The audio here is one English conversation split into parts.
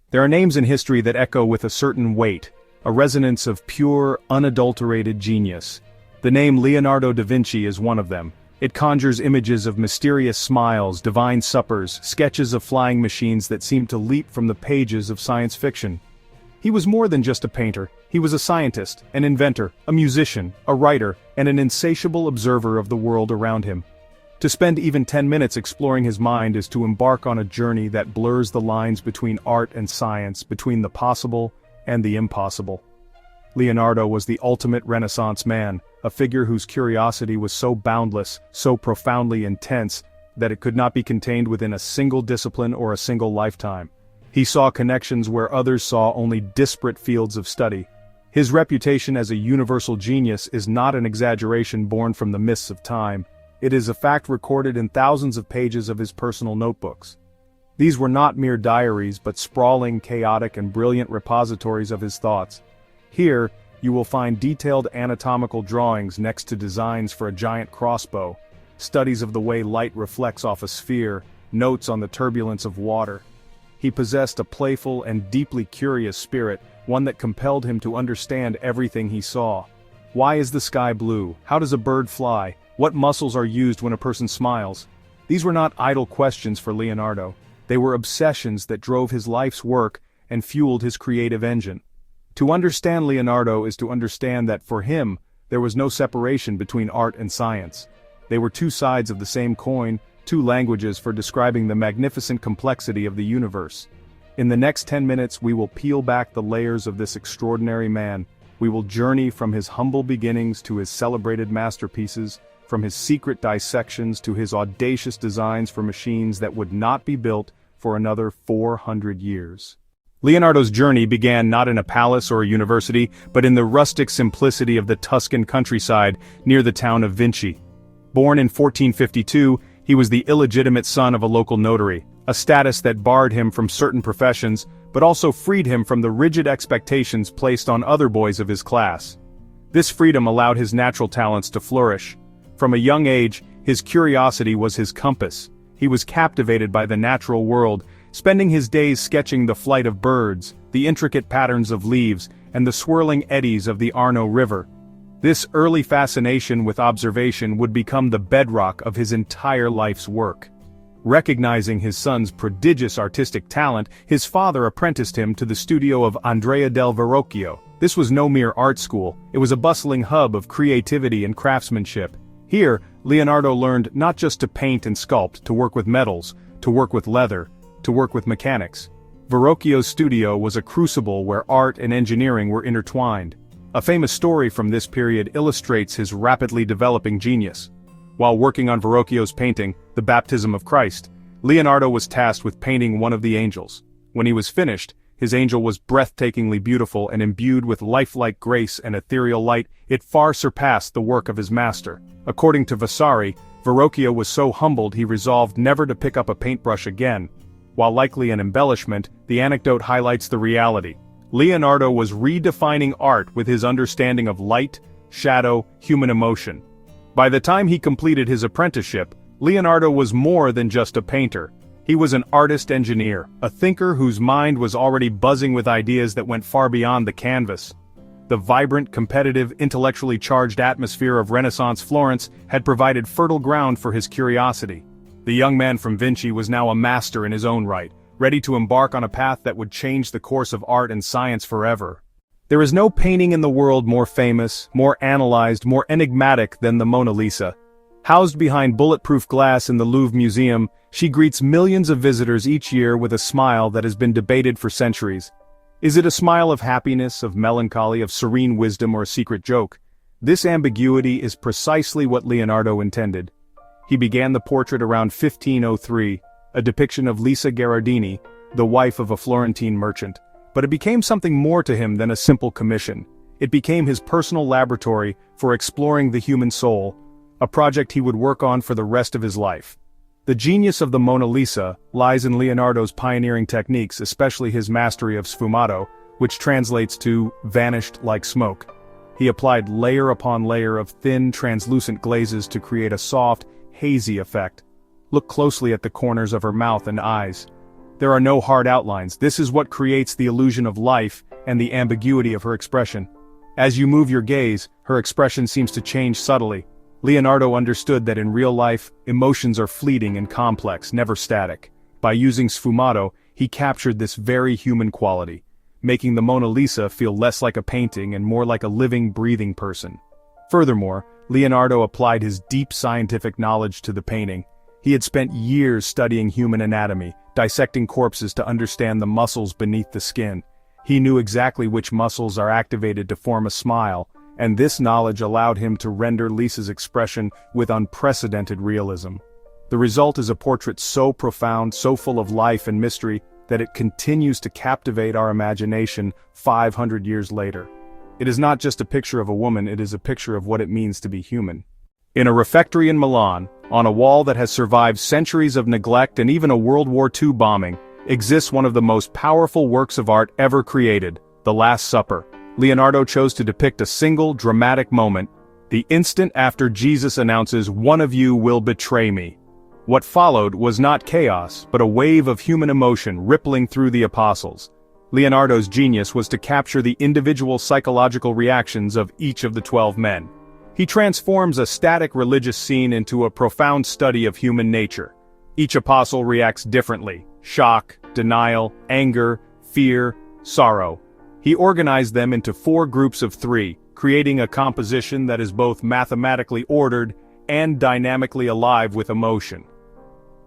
There are names in history that echo with a certain weight, a resonance of pure, unadulterated genius. The name Leonardo da Vinci is one of them. It conjures images of mysterious smiles, divine suppers, sketches of flying machines that seem to leap from the pages of science fiction. He was more than just a painter. He was a scientist, an inventor, a musician, a writer, and an insatiable observer of the world around him. To spend even 10 minutes exploring his mind is to embark on a journey that blurs the lines between art and science, between the possible and the impossible. Leonardo was the ultimate Renaissance man, a figure whose curiosity was so boundless, so profoundly intense, that it could not be contained within a single discipline or a single lifetime. He saw connections where others saw only disparate fields of study. His reputation as a universal genius is not an exaggeration born from the mists of time. It is a fact recorded in thousands of pages of his personal notebooks. These were not mere diaries but sprawling, chaotic, and brilliant repositories of his thoughts. Here, you will find detailed anatomical drawings next to designs for a giant crossbow, studies of the way light reflects off a sphere, notes on the turbulence of water. He possessed a playful and deeply curious spirit, one that compelled him to understand everything he saw. Why is the sky blue? How does a bird fly? What muscles are used when a person smiles? These were not idle questions for Leonardo. They were obsessions that drove his life's work and fueled his creative engine. To understand Leonardo is to understand that for him, there was no separation between art and science. They were two sides of the same coin, two languages for describing the magnificent complexity of the universe. In the next 10 minutes we will peel back the layers of this extraordinary man. We will journey from his humble beginnings to his celebrated masterpieces, from his secret dissections to his audacious designs for machines that would not be built for another 400 years. Leonardo's journey began not in a palace or a university, but in the rustic simplicity of the Tuscan countryside near the town of Vinci. Born in 1452, he was the illegitimate son of a local notary, a status that barred him from certain professions, but also freed him from the rigid expectations placed on other boys of his class. This freedom allowed his natural talents to flourish. From a young age, his curiosity was his compass. He was captivated by the natural world, spending his days sketching the flight of birds, the intricate patterns of leaves, and the swirling eddies of the Arno River. This early fascination with observation would become the bedrock of his entire life's work. Recognizing his son's prodigious artistic talent, his father apprenticed him to the studio of Andrea del Verrocchio. This was no mere art school, it was a bustling hub of creativity and craftsmanship. Here, Leonardo learned not just to paint and sculpt, to work with metals, to work with leather, to work with mechanics. Verrocchio's studio was a crucible where art and engineering were intertwined. A famous story from this period illustrates his rapidly developing genius. While working on Verrocchio's painting, The Baptism of Christ, Leonardo was tasked with painting one of the angels. When he was finished, his angel was breathtakingly beautiful and imbued with lifelike grace and ethereal light. It far surpassed the work of his master. According to Vasari, Verrocchio was so humbled he resolved never to pick up a paintbrush again. While likely an embellishment, the anecdote highlights the reality. Leonardo was redefining art with his understanding of light, shadow, human emotion. By the time he completed his apprenticeship, Leonardo was more than just a painter. He was an artist-engineer, a thinker whose mind was already buzzing with ideas that went far beyond the canvas. The vibrant, competitive, intellectually charged atmosphere of Renaissance Florence had provided fertile ground for his curiosity. The young man from Vinci was now a master in his own right, ready to embark on a path that would change the course of art and science forever. There is no painting in the world more famous, more analyzed, more enigmatic than the Mona Lisa. Housed behind bulletproof glass in the Louvre Museum, she greets millions of visitors each year with a smile that has been debated for centuries. Is it a smile of happiness, of melancholy, of serene wisdom, or a secret joke? This ambiguity is precisely what Leonardo intended. He began the portrait around 1503, a depiction of Lisa Gherardini, the wife of a Florentine merchant. But it became something more to him than a simple commission. It became his personal laboratory for exploring the human soul, a project he would work on for the rest of his life. The genius of the Mona Lisa lies in Leonardo's pioneering techniques, especially his mastery of sfumato, which translates to vanished like smoke. He applied layer upon layer of thin, translucent glazes to create a soft, hazy effect. Look closely at the corners of her mouth and eyes. There are no hard outlines. This is what creates the illusion of life and the ambiguity of her expression. As you move your gaze, her expression seems to change subtly. Leonardo understood that in real life, emotions are fleeting and complex, never static. By using sfumato, he captured this very human quality, making the Mona Lisa feel less like a painting and more like a living, breathing person. Furthermore, Leonardo applied his deep scientific knowledge to the painting. He had spent years studying human anatomy, dissecting corpses to understand the muscles beneath the skin. He knew exactly which muscles are activated to form a smile, and this knowledge allowed him to render Lisa's expression with unprecedented realism. The result is a portrait so profound, so full of life and mystery, that it continues to captivate our imagination 500 years later. It is not just a picture of a woman, it is a picture of what it means to be human. In a refectory in Milan, on a wall that has survived centuries of neglect and even a World War II bombing, exists one of the most powerful works of art ever created, The Last Supper. Leonardo chose to depict a single dramatic moment, the instant after Jesus announces, "One of you will betray me." What followed was not chaos, but a wave of human emotion rippling through the apostles. Leonardo's genius was to capture the individual psychological reactions of each of the 12 men. He transforms a static religious scene into a profound study of human nature. Each apostle reacts differently: shock, denial, anger, fear, sorrow. He organized them into 4 groups of 3, creating a composition that is both mathematically ordered and dynamically alive with emotion.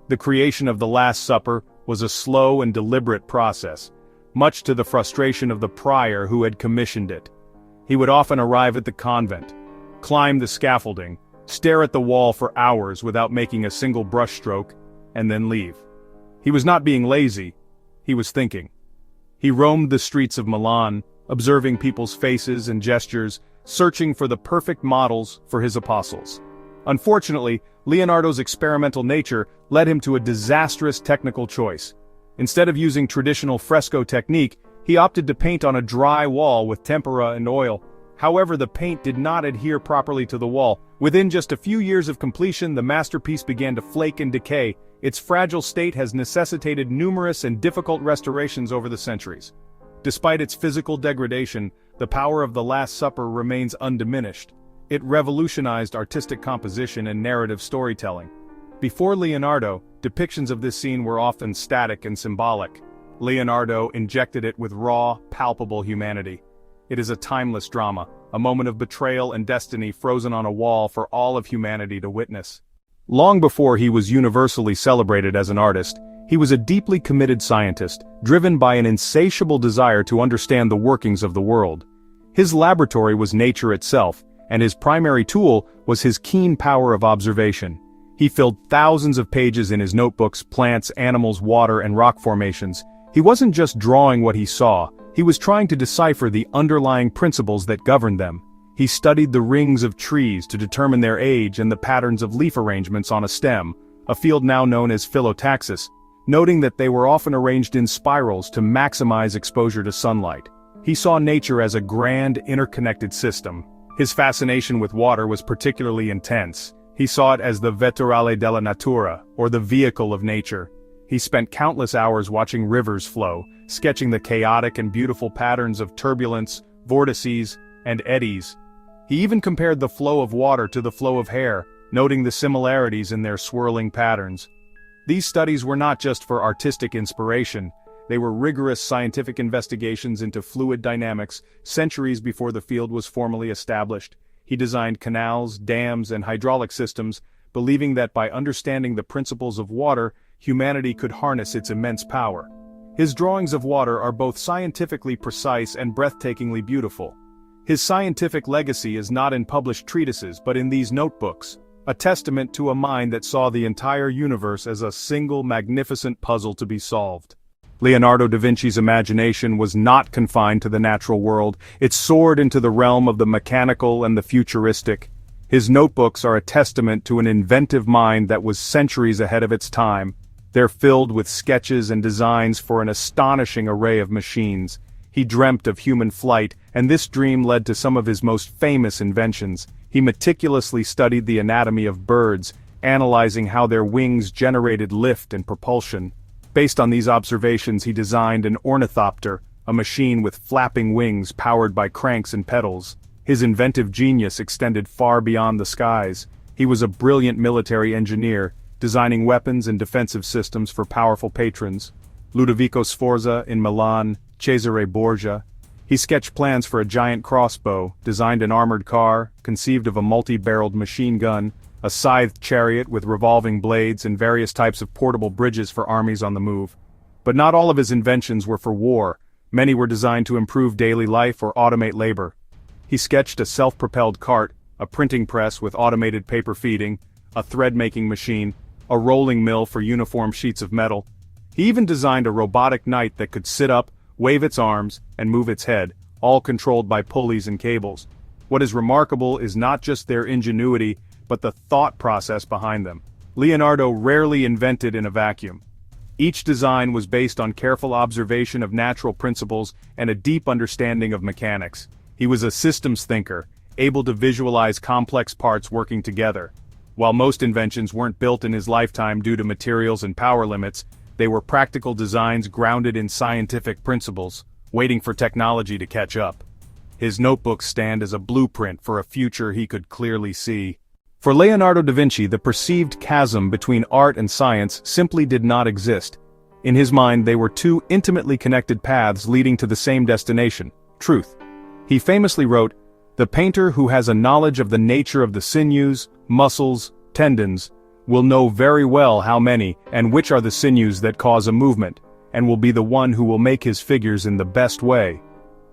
The creation of the Last Supper was a slow and deliberate process, much to the frustration of the prior who had commissioned it. He would often arrive at the convent, climb the scaffolding, stare at the wall for hours without making a single brushstroke, and then leave. He was not being lazy, he was thinking. He roamed the streets of Milan, observing people's faces and gestures, searching for the perfect models for his apostles. Unfortunately, Leonardo's experimental nature led him to a disastrous technical choice. Instead of using traditional fresco technique, he opted to paint on a dry wall with tempera and oil. However, the paint did not adhere properly to the wall. Within just a few years of completion, the masterpiece began to flake and decay. Its fragile state has necessitated numerous and difficult restorations over the centuries. Despite its physical degradation, the power of the Last Supper remains undiminished. It revolutionized artistic composition and narrative storytelling. Before Leonardo, depictions of this scene were often static and symbolic. Leonardo injected it with raw, palpable humanity. It is a timeless drama, a moment of betrayal and destiny frozen on a wall for all of humanity to witness. Long before he was universally celebrated as an artist, he was a deeply committed scientist, driven by an insatiable desire to understand the workings of the world. His laboratory was nature itself, and his primary tool was his keen power of observation. He filled thousands of pages in his notebooks, plants, animals, water, and rock formations. He wasn't just drawing what he saw, he was trying to decipher the underlying principles that governed them. He studied the rings of trees to determine their age and the patterns of leaf arrangements on a stem, a field now known as phyllotaxis, noting that they were often arranged in spirals to maximize exposure to sunlight. He saw nature as a grand, interconnected system. His fascination with water was particularly intense. He saw it as the vetturale della natura, or the vehicle of nature. He spent countless hours watching rivers flow, sketching the chaotic and beautiful patterns of turbulence, vortices, and eddies. He even compared the flow of water to the flow of hair, noting the similarities in their swirling patterns. These studies were not just for artistic inspiration, they were rigorous scientific investigations into fluid dynamics centuries before the field was formally established. He designed canals, dams, and hydraulic systems, believing that by understanding the principles of water, humanity could harness its immense power. His drawings of water are both scientifically precise and breathtakingly beautiful. His scientific legacy is not in published treatises but in these notebooks, a testament to a mind that saw the entire universe as a single magnificent puzzle to be solved. Leonardo da Vinci's imagination was not confined to the natural world, it soared into the realm of the mechanical and the futuristic. His notebooks are a testament to an inventive mind that was centuries ahead of its time. They're filled with sketches and designs for an astonishing array of machines. He dreamt of human flight, and this dream led to some of his most famous inventions. He meticulously studied the anatomy of birds, analyzing how their wings generated lift and propulsion. Based on these observations, he designed an ornithopter, a machine with flapping wings powered by cranks and pedals. His inventive genius extended far beyond the skies. He was a brilliant military engineer, designing weapons and defensive systems for powerful patrons. Ludovico Sforza in Milan, Cesare Borgia. He sketched plans for a giant crossbow, designed an armored car, conceived of a multi-barreled machine gun, a scythed chariot with revolving blades and various types of portable bridges for armies on the move. But not all of his inventions were for war. Many were designed to improve daily life or automate labor. He sketched a self-propelled cart, a printing press with automated paper feeding, a thread-making machine, a rolling mill for uniform sheets of metal. He even designed a robotic knight that could sit up, wave its arms, and move its head, all controlled by pulleys and cables. What is remarkable is not just their ingenuity, but the thought process behind them. Leonardo rarely invented in a vacuum. Each design was based on careful observation of natural principles and a deep understanding of mechanics. He was a systems thinker, able to visualize complex parts working together. While most inventions weren't built in his lifetime due to materials and power limits, they were practical designs grounded in scientific principles, waiting for technology to catch up. His notebooks stand as a blueprint for a future he could clearly see. For Leonardo da Vinci, the perceived chasm between art and science simply did not exist. In his mind, they were two intimately connected paths leading to the same destination: truth. He famously wrote, "The painter who has a knowledge of the nature of the sinews, muscles, tendons, will know very well how many and which are the sinews that cause a movement, and will be the one who will make his figures in the best way."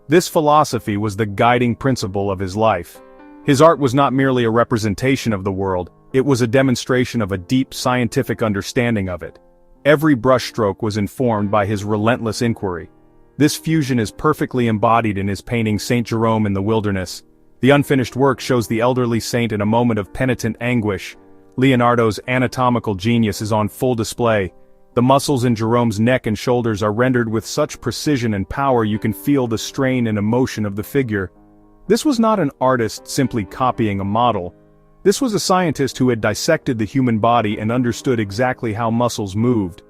This philosophy was the guiding principle of his life. His art was not merely a representation of the world, it was a demonstration of a deep scientific understanding of it. Every brushstroke was informed by his relentless inquiry. This fusion is perfectly embodied in his painting Saint Jerome in the Wilderness. The unfinished work shows the elderly saint in a moment of penitent anguish. Leonardo's anatomical genius is on full display. The muscles in Jerome's neck and shoulders are rendered with such precision and power you can feel the strain and emotion of the figure. This was not an artist simply copying a model. This was a scientist who had dissected the human body and understood exactly how muscles moved.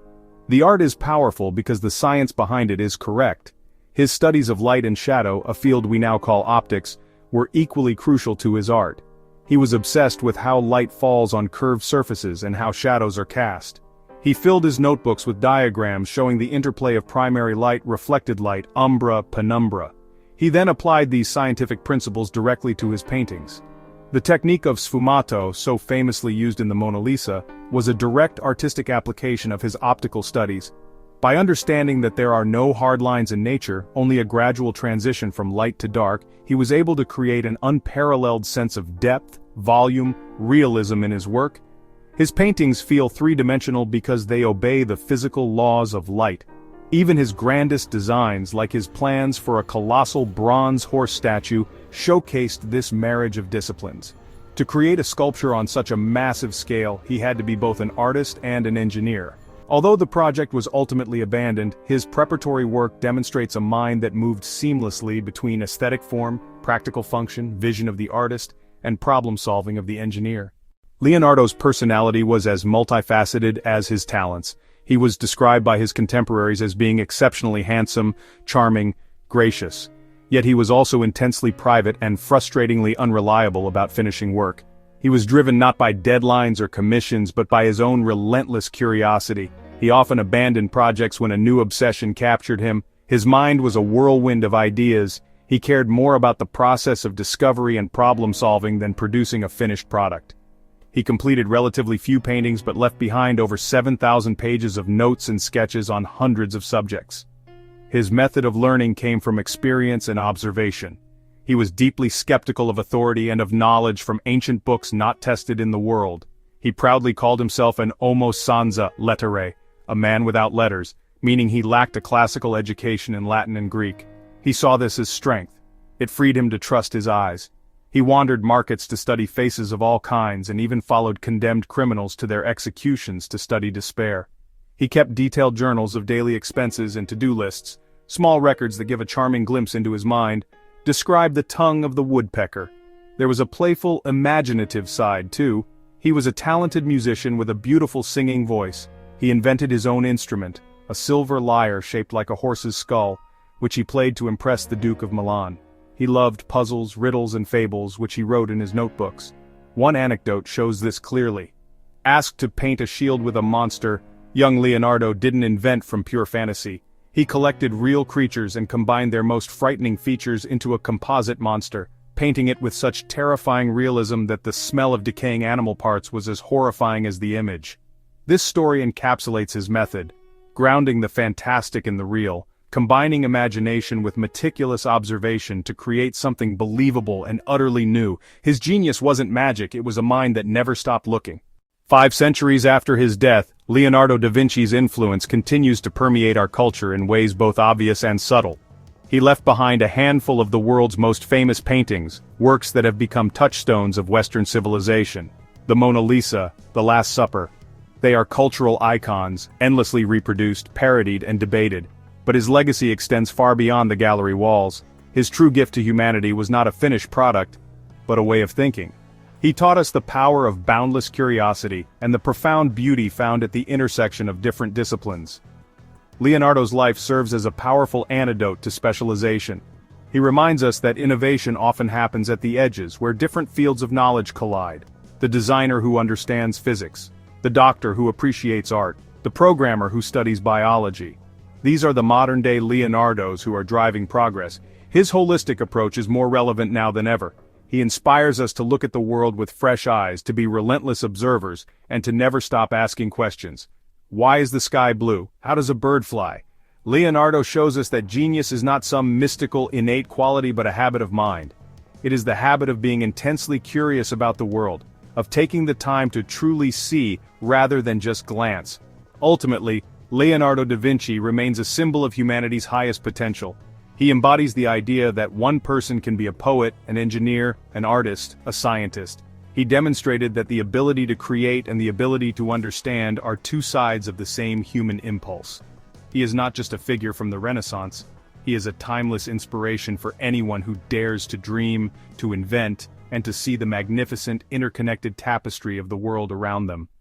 The art is powerful because the science behind it is correct. His studies of light and shadow, a field we now call optics, were equally crucial to his art. He was obsessed with how light falls on curved surfaces and how shadows are cast. He filled his notebooks with diagrams showing the interplay of primary light, reflected light, umbra, penumbra. He then applied these scientific principles directly to his paintings. The technique of sfumato, so famously used in the Mona Lisa, was a direct artistic application of his optical studies. By understanding that there are no hard lines in nature, only a gradual transition from light to dark, he was able to create an unparalleled sense of depth, volume, realism in his work. His paintings feel three-dimensional because they obey the physical laws of light. Even his grandest designs, like his plans for a colossal bronze horse statue, showcased this marriage of disciplines. To create a sculpture on such a massive scale, he had to be both an artist and an engineer. Although the project was ultimately abandoned, his preparatory work demonstrates a mind that moved seamlessly between aesthetic form, practical function, vision of the artist, and problem-solving of the engineer. Leonardo's personality was as multifaceted as his talents. He was described by his contemporaries as being exceptionally handsome, charming, gracious. Yet he was also intensely private and frustratingly unreliable about finishing work. He was driven not by deadlines or commissions but by his own relentless curiosity. He often abandoned projects when a new obsession captured him. His mind was a whirlwind of ideas. He cared more about the process of discovery and problem-solving than producing a finished product. He completed relatively few paintings but left behind over 7,000 pages of notes and sketches on hundreds of subjects. His method of learning came from experience and observation. He was deeply skeptical of authority and of knowledge from ancient books not tested in the world. He proudly called himself an homo sans lettere, a man without letters, meaning he lacked a classical education in Latin and Greek. He saw this as strength. It freed him to trust his eyes. He wandered markets to study faces of all kinds and even followed condemned criminals to their executions to study despair. He kept detailed journals of daily expenses and to-do lists, small records that give a charming glimpse into his mind, describe the tongue of the woodpecker. There was a playful, imaginative side, too. He was a talented musician with a beautiful singing voice. He invented his own instrument, a silver lyre shaped like a horse's skull, which he played to impress the Duke of Milan. He loved puzzles, riddles, and fables, which he wrote in his notebooks. One anecdote shows this clearly. Asked to paint a shield with a monster, young Leonardo didn't invent from pure fantasy. He collected real creatures and combined their most frightening features into a composite monster, painting it with such terrifying realism that the smell of decaying animal parts was as horrifying as the image. This story encapsulates his method, grounding the fantastic in the real, combining imagination with meticulous observation to create something believable and utterly new. His genius wasn't magic, it was a mind that never stopped looking. 5 centuries after his death, Leonardo da Vinci's influence continues to permeate our culture in ways both obvious and subtle. He left behind a handful of the world's most famous paintings, works that have become touchstones of Western civilization. The Mona Lisa, The Last Supper. They are cultural icons, endlessly reproduced, parodied, and debated. But his legacy extends far beyond the gallery walls. His true gift to humanity was not a finished product, but a way of thinking. He taught us the power of boundless curiosity and the profound beauty found at the intersection of different disciplines. Leonardo's life serves as a powerful antidote to specialization. He reminds us that innovation often happens at the edges where different fields of knowledge collide. The designer who understands physics, the doctor who appreciates art, the programmer who studies biology. These are the modern-day Leonardos who are driving progress. His holistic approach is more relevant now than ever. He inspires us to look at the world with fresh eyes, to be relentless observers, and to never stop asking questions. Why is the sky blue? How does a bird fly? Leonardo shows us that genius is not some mystical, innate quality but a habit of mind. It is the habit of being intensely curious about the world, of taking the time to truly see rather than just glance. Ultimately, Leonardo da Vinci remains a symbol of humanity's highest potential. He embodies the idea that one person can be a poet, an engineer, an artist, a scientist. He demonstrated that the ability to create and the ability to understand are two sides of the same human impulse. He is not just a figure from the Renaissance, he is a timeless inspiration for anyone who dares to dream, to invent, and to see the magnificent, interconnected tapestry of the world around them.